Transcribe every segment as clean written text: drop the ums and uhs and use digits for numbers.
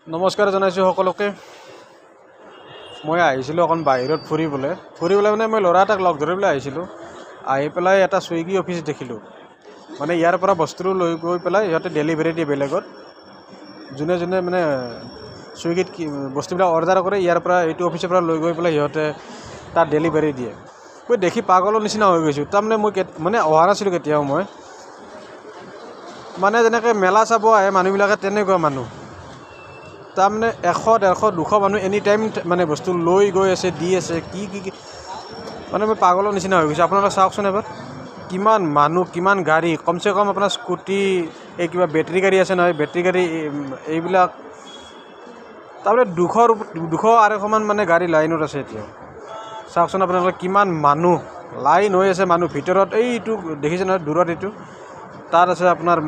নমস্কাৰ জনাইছোঁ সকলোকে। মই আহিছিলোঁ অকণ বাহিৰত ফুৰিবলৈ মানে মই ল'ৰা এটাক লগ ধৰিবলৈ আহিছিলোঁ। আহি পেলাই এটা ছুইগি অফিচ দেখিলোঁ। মানে ইয়াৰ পৰা বস্তুটো লৈ গৈ পেলাই সিহঁতে ডেলিভাৰী দিয়ে বেলেগত। যোনে যোনে মানে ছুইগিত বস্তুবিলাক অৰ্ডাৰ কৰে ইয়াৰ পৰা এইটো অফিচৰ পৰা লৈ গৈ পেলাই সিহঁতে তাত ডেলিভাৰী দিয়ে। মই দেখি পাগলৰ নিচিনা হৈ গৈছোঁ। তাৰমানে মই অহা নাছিলোঁ কেতিয়াও মই মানে যেনেকৈ মেলা চাব আহে মানুহবিলাকে তেনেকুৱা মানুহ। তাৰমানে 100, 150, 200 মানুহ এনি টাইম মানে বস্তু লৈ গৈ আছে, দি আছে, কি মানে মই পাগলৰ নিচিনা হৈ গৈছোঁ। আপোনালোকে চাওকচোন এবাৰ কিমান মানুহ, কিমান গাড়ী, কমচে কম আপোনাৰ স্কুটি, এই কিবা বেটেৰী গাড়ী আছে নহয়, বেটেৰী গাড়ী এইবিলাক তাৰমানে 200-250 মান মানে গাড়ী লাইনত আছে এতিয়াও। চাওকচোন আপোনালোকে কিমান মানুহ লাইন হৈ আছে। মানুহ ভিতৰত এইটো দেখিছে নহয়, দূৰত এইটো তাত আছে আপোনাৰ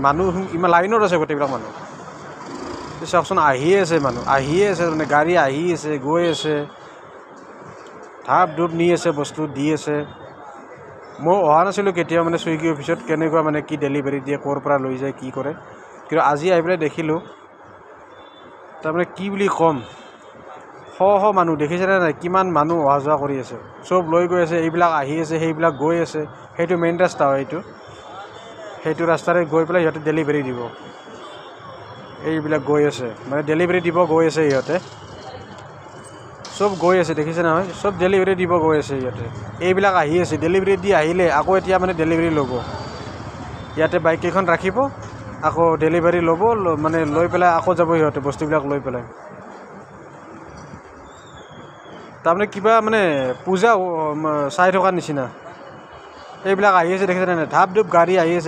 মানুহ ইমান লাইনত আছে গোটেইবিলাক মানুহ। চাওকচোন আহিয়ে আছে মানুহ, আহিয়ে আছে, মানে গাড়ী আহি আছে, গৈ আছে, ধাপ ধূপ নি আছে, বস্তু দি আছে। মই অহা নাছিলোঁ কেতিয়াও মানে ছুইগি অফিচত কেনেকুৱা মানে কি ডেলিভাৰী দিয়ে, ক'ৰ পৰা লৈ যায়, কি কৰে। কিন্তু আজি আহি পেলাই দেখিলোঁ। তাৰমানে কি বুলি ক'ম, শ মানুহ দেখিছেনে নাই, কিমান মানুহ অহা যোৱা কৰি আছে, চব লৈ গৈ আছে। এইবিলাক আহি আছে, সেইবিলাক গৈ আছে। সেইটো মেইন ৰাস্তা হয়, সেইটো ৰাস্তাৰে গৈ পেলাই সিহঁতে ডেলিভাৰী দিব। এইবিলাক গৈ আছে মানে ডেলিভাৰী দিব গৈ আছে সিহঁতে, চব গৈ আছে দেখিছে নহয়, চব ডেলিভাৰী দিব গৈ আছে সিহঁতে। এইবিলাক আহি আছে, ডেলিভাৰী দি আহিলে আকৌ এতিয়া মানে ডেলিভাৰী ল'ব। ইয়াতে বাইক কেইখন ৰাখিব, আকৌ ডেলিভাৰী ল'ব, মানে লৈ পেলাই আকৌ যাব সিহঁতে বস্তুবিলাক লৈ পেলাই। তাৰমানে কিবা মানে পূজা চাই থকাৰ নিচিনা। এইবিলাক আহি আছে দেখিছেনে নাই, ধাপ ধূপ গাড়ী আহি আছে।